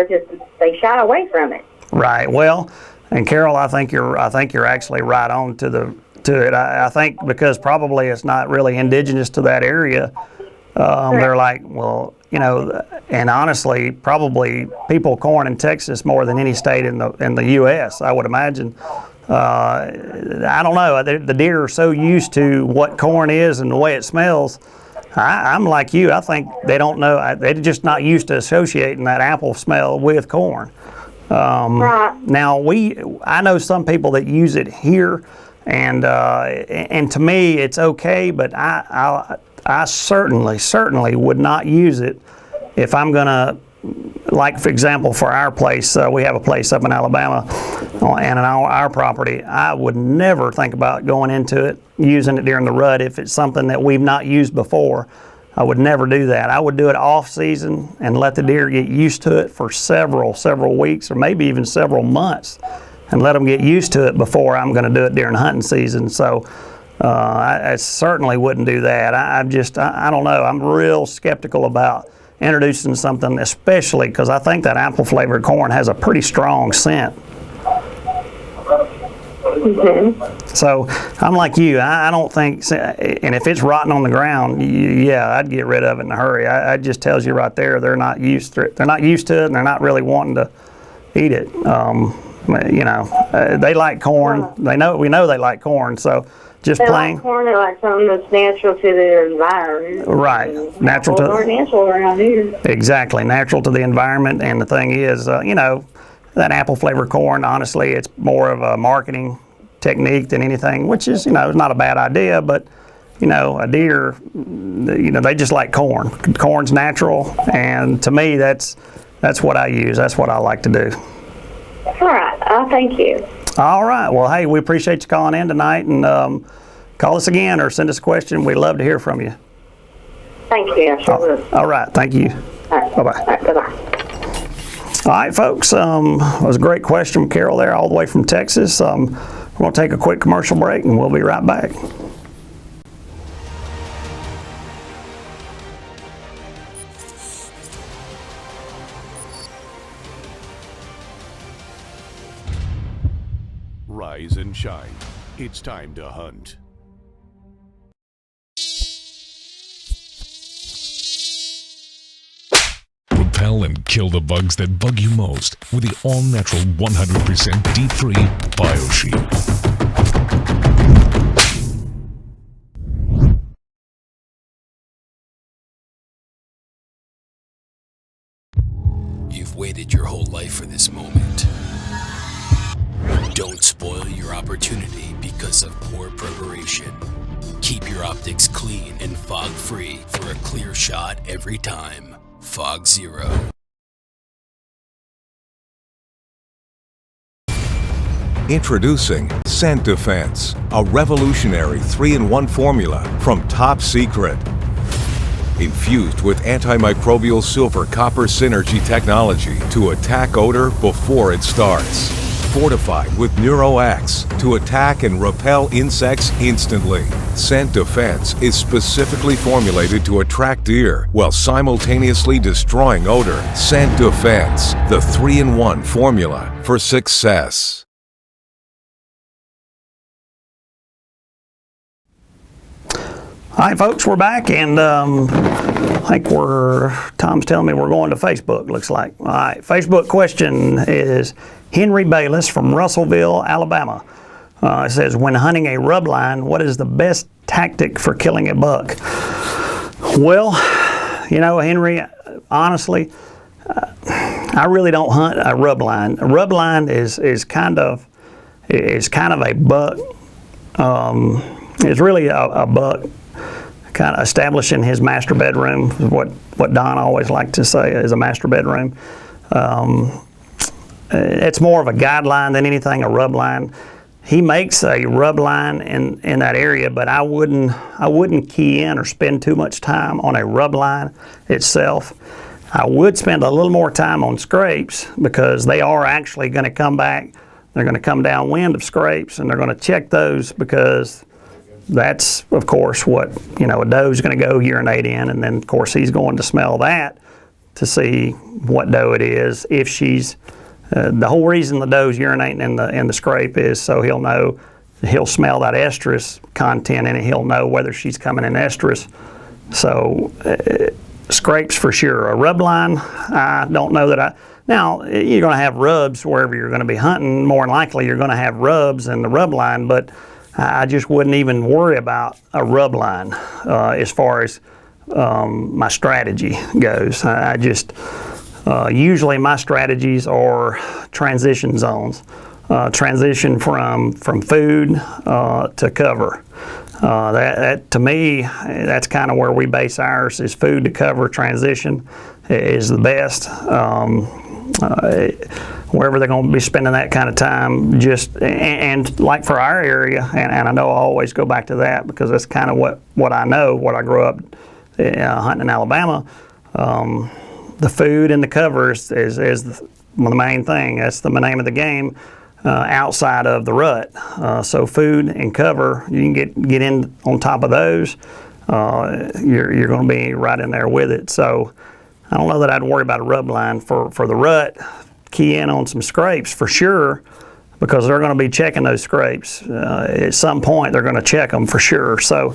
they shy away from it. Right. Well, and Carol, I think you're actually right on to it. I think because probably it's not really indigenous to that area. They're like, well, and honestly, probably people corn in Texas more than any state in the U.S., I would imagine. I don't know. The deer are so used to what corn is and the way it smells. I'm like you. I think they don't know. They're just not used to associating that apple smell with corn. Right. Now I know some people that use it here, and to me it's okay, but I certainly would not use it if I'm gonna like for example, for our place, we have a place up in Alabama, and on our property, I would never think about going into it, using it during the rut if it's something that we've not used before. I would never do that. I would do it off season and let the deer get used to it for several weeks or maybe even several months, and let them get used to it before I'm going to do it during hunting season. So I certainly wouldn't do that. I don't know. I'm real skeptical about introducing something, especially because I think that apple flavored corn has a pretty strong scent. So I'm like you. I don't think, and if it's rotting on the ground, yeah, I'd get rid of it in a hurry. It just tells you right there they're not used to it. They're not used to it, and they're not really wanting to eat it. They like corn. We know they like corn. So just they plain like corn. They like something that's natural to their environment. Right, natural to natural around here. Exactly, natural to the environment. And the thing is, that apple flavored corn. Honestly, it's more of a marketing technique than anything, which is, is not a bad idea, but a deer, they just like corn. Corn's natural, and to me, that's what I use. That's what I like to do. All right, thank you. All right, well, hey, we appreciate you calling in tonight, and call us again or send us a question. We'd love to hear from you. Thank you, I sure will. All right, thank you. All right. Bye-bye. All right, bye-bye. All right, folks, that was a great question from Carol there, all the way from Texas. We're going to take a quick commercial break, and we'll be right back. Rise and shine. It's time to hunt. Repel and kill the bugs that bug you most with the all-natural 100% D3 BioShield. You've waited your whole life for this moment. Don't spoil your opportunity because of poor preparation. Keep your optics clean and fog-free for a clear shot every time. Fog Zero. Introducing Scent Defense, a revolutionary 3-in-1 formula from Top Secret. Infused with antimicrobial silver copper synergy technology to attack odor before it starts. Fortified with NeuroX to attack and repel insects instantly. Scent Defense is specifically formulated to attract deer while simultaneously destroying odor. Scent Defense, the 3-in-1 formula for success. All right, folks, we're back, and I think Tom's telling me we're going to Facebook, looks like. All right, Facebook question is Henry Bayless from Russellville, Alabama. It says, when hunting a rub line, what is the best tactic for killing a buck? Well, Henry, honestly, I really don't hunt a rub line. A rub line is kind of a buck. It's really a buck kind of establishing his master bedroom, what Don always liked to say is a master bedroom. It's more of a guideline than anything, a rub line. He makes a rub line in that area, but I wouldn't key in or spend too much time on a rub line itself. I would spend a little more time on scrapes because they are actually going to come back. They're going to come downwind of scrapes, and they're going to check those because that's, of course, what a doe's going to go urinate in, and then, of course, he's going to smell that to see what doe it is. If she's the whole reason the doe's urinating in the scrape is so he'll smell that estrus content in it. He'll know whether she's coming in estrus. So scrapes for sure. A rub line, I don't know that Now, you're going to have rubs wherever you're going to be hunting. More than likely, you're going to have rubs in the rub line, but I just wouldn't even worry about a rub line as far as my strategy goes. Usually my strategies are transition zones. Transition from food to cover. That to me, that's kind of where we base ours, is food to cover transition. is the best. Wherever they're going to be spending that kind of time, and like for our area, and I know I always go back to that because that's kind of what I know, what I grew up hunting in Alabama. The food and the covers is the main thing. That's the name of the game outside of the rut. So food and cover, you can get in on top of those. You're going to be right in there with it. So I don't know that I'd worry about a rub line for the rut. Key in on some scrapes for sure, because they're going to be checking those scrapes. At some point, they're going to check them for sure. So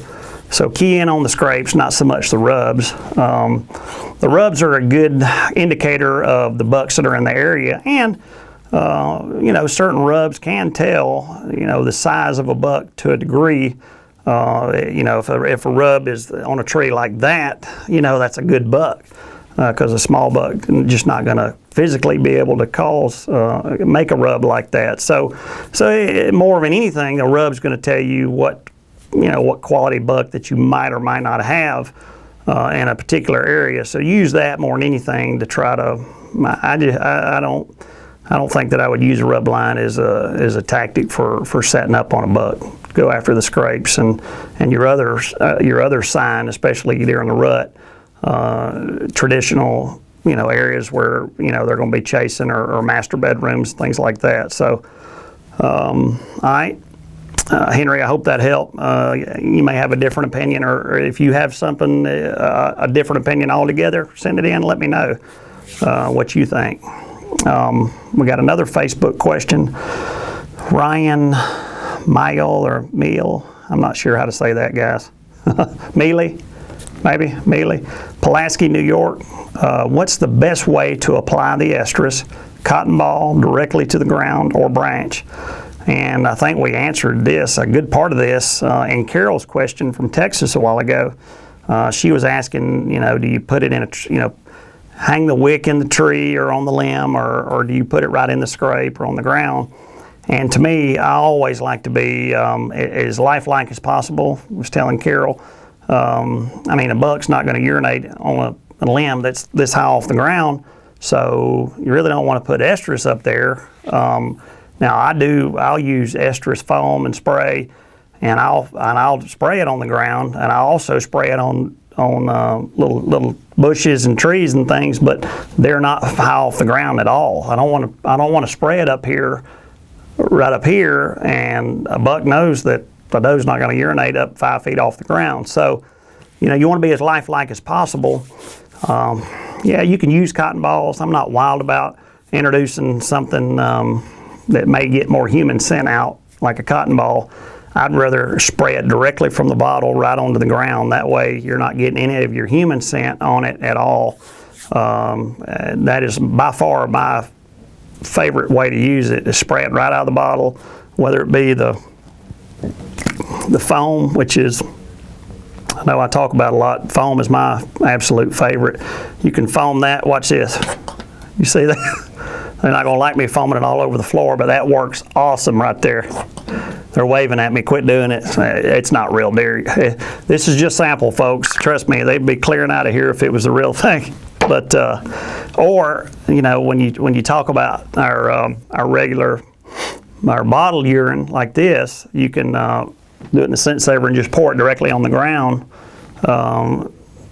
key in on the scrapes, not so much the rubs. The rubs are a good indicator of the bucks that are in the area, and certain rubs can tell the size of a buck to a degree. If a rub is on a tree like that, that's a good buck. Because a small buck is just not going to physically be able to make a rub like that. So more than anything, a rub's going to tell you what quality buck that you might or might not have in a particular area. So use that more than anything to try to. I don't think that I would use a rub line as a tactic for setting up on a buck. Go after the scrapes and your other sign, especially during the rut. Traditional, areas where, they're going to be chasing or master bedrooms, things like that. So, all right, Henry, I hope that helped. You may have a different opinion, or if you have something, a different opinion altogether, send it in and let me know what you think. We got another Facebook question. Ryan Meal, I'm not sure how to say that, guys. Mealy. Maybe, Pulaski, New York. What's the best way to apply the estrus, cotton ball, directly to the ground or branch? And I think we answered this, a good part of this, in Carol's question from Texas a while ago. She was asking, do you put it in hang the wick in the tree or on the limb, or do you put it right in the scrape or on the ground? And to me, I always like to be as lifelike as possible. I was telling Carol, a buck's not going to urinate on a limb that's this high off the ground, so you really don't want to put estrus up there. Now I'll use estrus foam and spray, and I'll spray it on the ground, and I'll also spray it on little bushes and trees and things, but they're not high off the ground at all. I don't want to spray it right up here, and a buck knows that the doe's not going to urinate up 5 feet off the ground. So, you want to be as lifelike as possible. You can use cotton balls. I'm not wild about introducing something that may get more human scent out, like a cotton ball. I'd rather spray it directly from the bottle right onto the ground. That way you're not getting any of your human scent on it at all. That is by far my favorite way to use it, is spray it right out of the bottle, whether it be the foam, which is, I know I talk about a lot. Foam is my absolute favorite. You can foam that. Watch this. You see that? They're not going to like me foaming it all over the floor, but that works awesome right there. They're waving at me. Quit doing it. It's not real dairy. This is just sample, folks. Trust me, they'd be clearing out of here if it was the real thing. But when you talk about our bottled urine like this, you can do it in the scent saver and just pour it directly on the ground.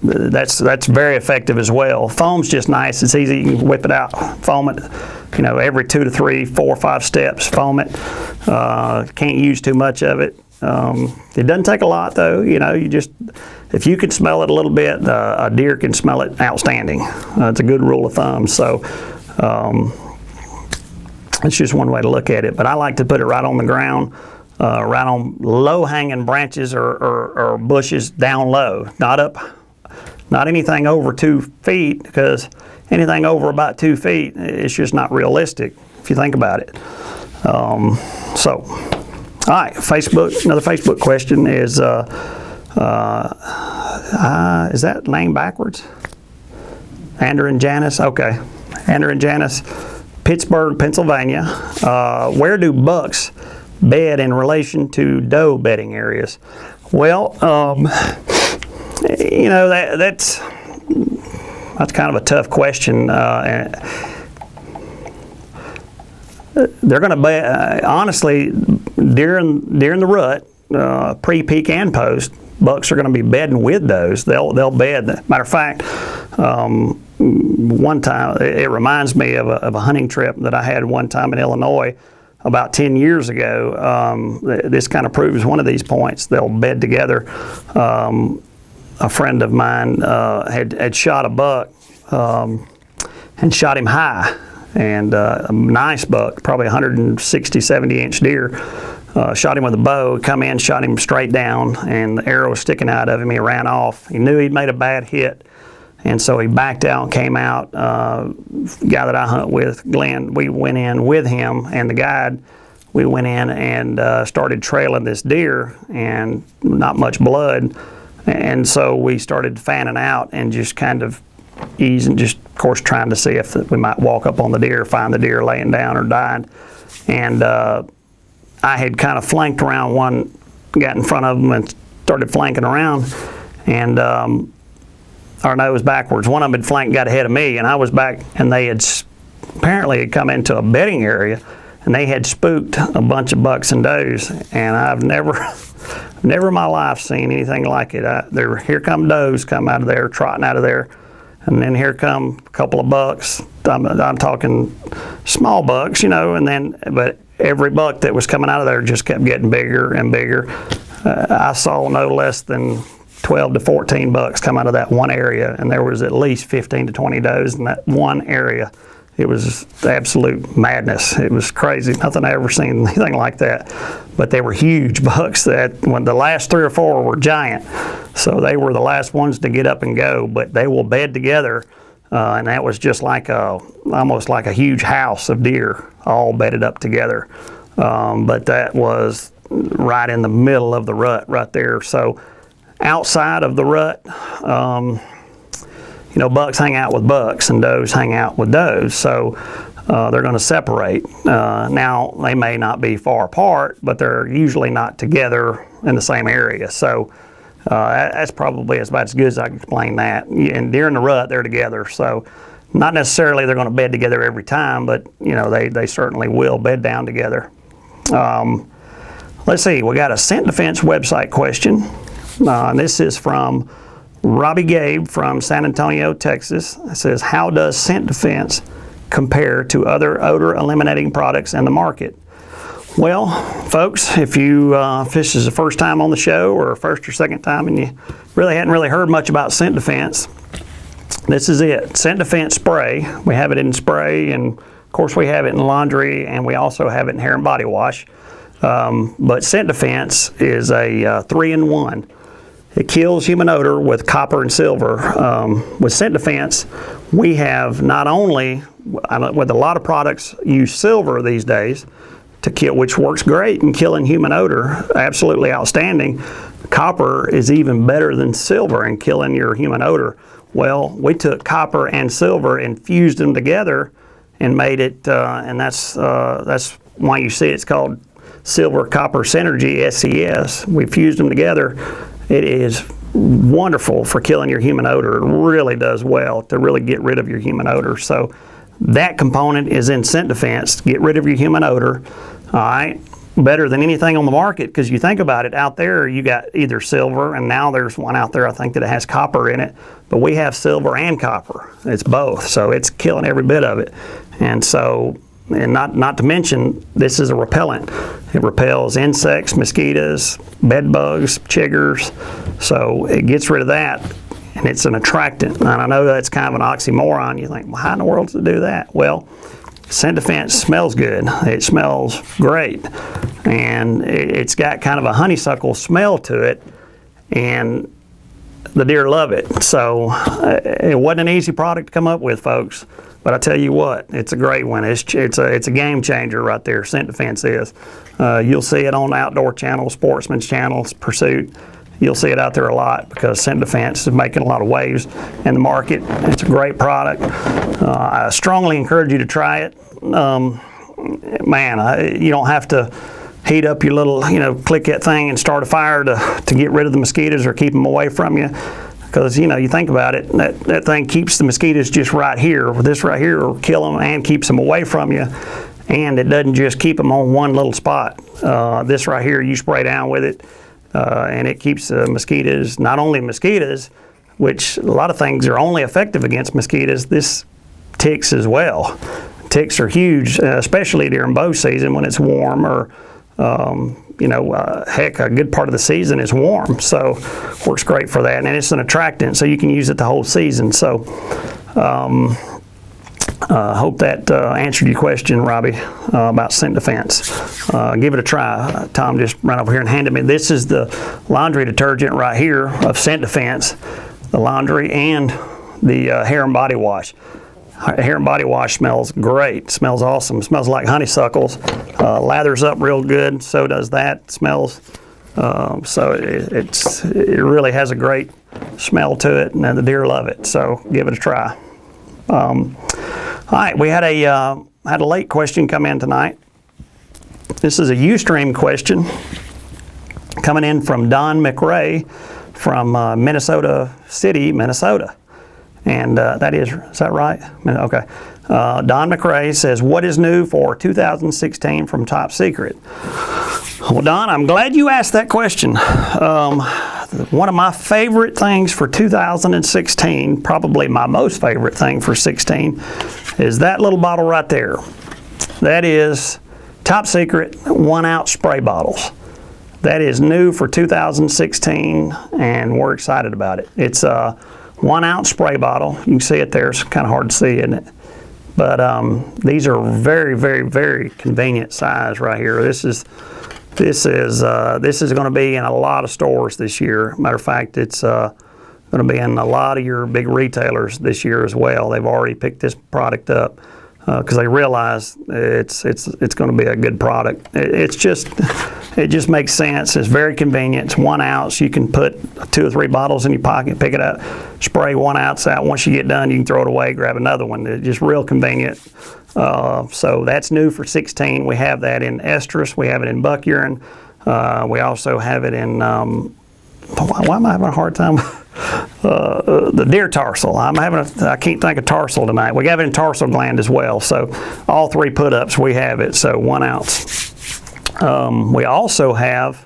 That's very effective as well. Foam's just nice. It's easy. You can whip it out, foam it. Every 2 to 3, 4, 5 steps, foam it. Can't use too much of it. It doesn't take a lot though. If you can smell it a little bit, a deer can smell it outstanding. It's a good rule of thumb. So it's just one way to look at it. But I like to put it right on the ground, right on low-hanging branches or bushes down low, not up, not anything over 2 feet, because anything over about 2 feet, it's just not realistic if you think about it. All right, another Facebook question is that name backwards? Andrew and Janice, okay. Andrew and Janice, Pittsburgh, Pennsylvania. Where do bucks bed in relation to doe bedding areas? Well, that's That's kind of a tough question. They're going to be honestly during the rut, pre-peak and post. Bucks are going to be bedding with those. They'll bed. Matter of fact, one time it reminds me of a hunting trip that I had one time in Illinois about 10 years ago. This kind of proves one of these points. They'll bed together. A friend of mine had shot a buck and shot him high. And a nice buck, probably 160, 70-inch deer. Shot him with a bow, come in, shot him straight down, and the arrow was sticking out of him. He ran off. He knew he'd made a bad hit, and so he backed out and came out. Guy that I hunt with, Glenn, we went in with him and the guide. We went in and started trailing this deer, and not much blood. And so we started fanning out and just kind of easing, just of course trying to see if we might walk up on the deer, find the deer laying down or dying. And I had kind of flanked around one, got in front of them and started flanking around, and or no, it was backwards. One of them had flanked, got ahead of me, and I was back, and they had apparently come into a bedding area, and they had spooked a bunch of bucks and does, and I've never in my life seen anything like it. Here come does come out of there, trotting out of there, and then here come a couple of bucks. I'm talking small bucks, but every buck that was coming out of there just kept getting bigger and bigger. I saw no less than 12 to 14 bucks come out of that one area, and there was at least 15 to 20 does in that one area. It was absolute madness. It was crazy. Nothing I ever seen anything like that. But they were huge bucks. When the last 3 or 4 were giant, so they were the last ones to get up and go. But they will bed together, and that was just like almost like a huge house of deer, all bedded up together. But that was right in the middle of the rut, right there. So outside of the rut, bucks hang out with bucks and does hang out with does, so they're going to separate. Now, they may not be far apart, but they're usually not together in the same area. So that's probably about as good as I can explain that. And during the rut, they're together. So not necessarily they're going to bed together every time, but they certainly will bed down together. Let's see, we got a Scent Defense website question. And this is from Robbie Gabe from San Antonio, Texas. It says, how does Scent Defense compare to other odor eliminating products in the market? Well, folks, if this is the first time on the show or first or second time and you really hadn't heard much about Scent Defense, this is it. Scent Defense spray. We have it in spray, and of course we have it in laundry, and we also have it in hair and body wash. But Scent Defense is a 3-in-1. It kills human odor with copper and silver. With Scent Defense, we have not only, with a lot of products, use silver these days to kill, which works great in killing human odor, absolutely outstanding. Copper is even better than silver in killing your human odor. Well, we took copper and silver and fused them together and made it, and that's why you see it's called Silver Copper Synergy, SCS. We fused them together. It is wonderful for killing your human odor. It really does well to really get rid of your human odor. So that component is in Scent Defense. Get rid of your human odor. All right, better than anything on the market, because you think about it, out there you got either silver, and now there's one out there I think that has copper in it, but we have silver and copper. It's both, so it's killing every bit of it. And so, and not to mention, this is a repellent. It repels insects, mosquitoes, bed bugs, chiggers, so it gets rid of that, and it's an attractant. And I know that's kind of an oxymoron. You think, well, how in the world does it do that? Well, Scent Defense smells good. It smells great, and it's got kind of a honeysuckle smell to it, and the deer love it. So it wasn't an easy product to come up with, folks. But I tell you what, it's a great one. It's a game changer right there. Scent Defense is. You'll see it on Outdoor Channel, Sportsman's Channel, Pursuit. You'll see it out there a lot because Scent Defense is making a lot of waves in the market. It's a great product. I strongly encourage you to try it. You don't have to heat up your little, click that thing and start a fire to get rid of the mosquitoes or keep them away from you. because you think about it, that thing keeps the mosquitoes just right here. This right here will kill them and keeps them away from you, and it doesn't just keep them on one little spot. This right here, you spray down with it, and it keeps the mosquitoes, not only mosquitoes, which a lot of things are only effective against mosquitoes, this ticks as well. Ticks are huge, especially during bow season when it's warm, or heck, a good part of the season is warm, so works great for that. And it's an attractant, so you can use it the whole season. So hope that answered your question, Robbie, about scent defense. Give it a try. Tom just ran over here and handed me. This is the laundry detergent right here of scent defense, the laundry and the hair and body wash. Hair and body wash smells great. Smells awesome. Smells like honeysuckles. Lathers up real good. So does that. Smells. So it really has a great smell to it, and the deer love it. So give it a try. All right, we had a late question come in tonight. This is a Ustream question coming in from Don McRae from Minnesota City, Minnesota. And is that right? Okay. Don McRae says, what is new for 2016 from Top Secret? Well, Don, I'm glad you asked that question. One of my favorite things for 2016, probably my most favorite thing for 16, is that little bottle right there. That is Top Secret 1-ounce spray bottles. That is new for 2016, and we're excited about it. It's a 1-ounce spray bottle. You can see it there. It's kind of hard to see, isn't it? But these are very, very, very convenient size right here. This is going to be in a lot of stores this year. Matter of fact, it's going to be in a lot of your big retailers this year as well. They've already picked this product up because they realize it's going to be a good product. It just makes sense. It's very convenient. It's 1 ounce. You can put 2 or 3 bottles in your pocket, pick it up, spray 1 ounce out. Once you get done, you can throw it away, grab another one. It's just real convenient. So that's new for 16. We have that in estrus. We have it in buck urine. We also have it in, why am I having a hard time? The deer tarsal. I can't think of tarsal tonight. We have it in tarsal gland as well. So all 3 put-ups, we have it. So 1 ounce. We also have,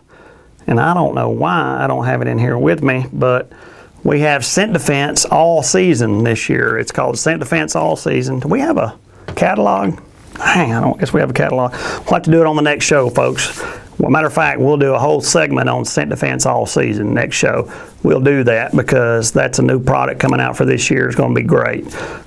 and I don't know why I don't have it in here with me, but we have Scent Defense All Season this year. It's called Scent Defense All Season. Do we have a catalog? I don't guess we have a catalog. We'll have to do it on the next show, folks. Well, matter of fact, we'll do a whole segment on Scent Defense All Season next show. We'll do that because that's a new product coming out for this year. It's going to be great.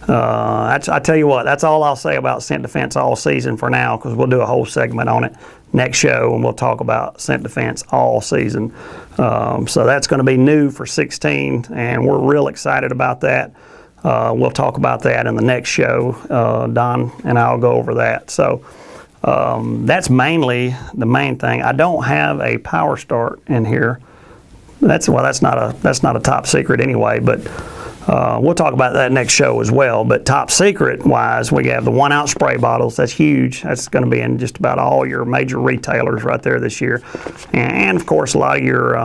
I tell you what, that's all I'll say about Scent Defense All Season for now, because we'll do a whole segment on it next show, and we'll talk about Scent Defense All Season. So that's going to be new for 16, and we're real excited about that. We'll talk about that in the next show. Don and I'll go over that. So that's mainly the main thing. I don't have a Power Start in here. That's not a top secret anyway, but we'll talk about that next show as well. But top secret wise, we have the 1 ounce spray bottles. That's huge. That's going to be in just about all your major retailers right there this year. And of course, a lot of your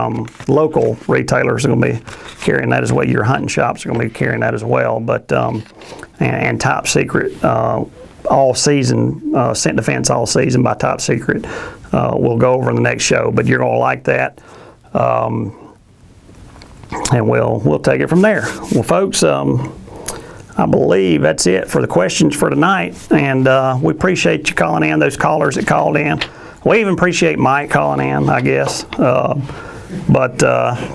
local retailers are going to be carrying that as well. Your hunting shops are going to be carrying that as well. But and top secret all season, Scent Defense All Season by Top Secret. We'll go over in the next show, but you're going to like that. And we'll take it from there. Well, folks, I believe that's it for the questions for tonight. And we appreciate you calling in, those callers that called in. We even appreciate Mike calling in, I guess. But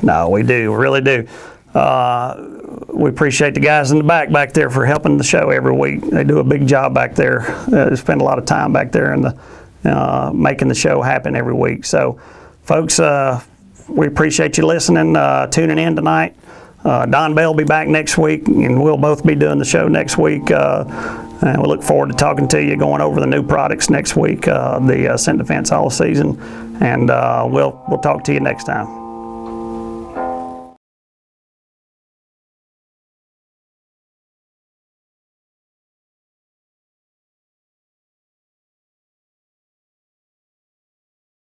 no, we do, we really do. We appreciate the guys in the back there for helping the show every week. They do a big job back there. They spend a lot of time back there in the making the show happen every week. So, folks, we appreciate you listening, tuning in tonight. Don Bell will be back next week, and we'll both be doing the show next week. And we look forward to talking to you, going over the new products next week, the Scent Defense All Season. And we'll talk to you next time.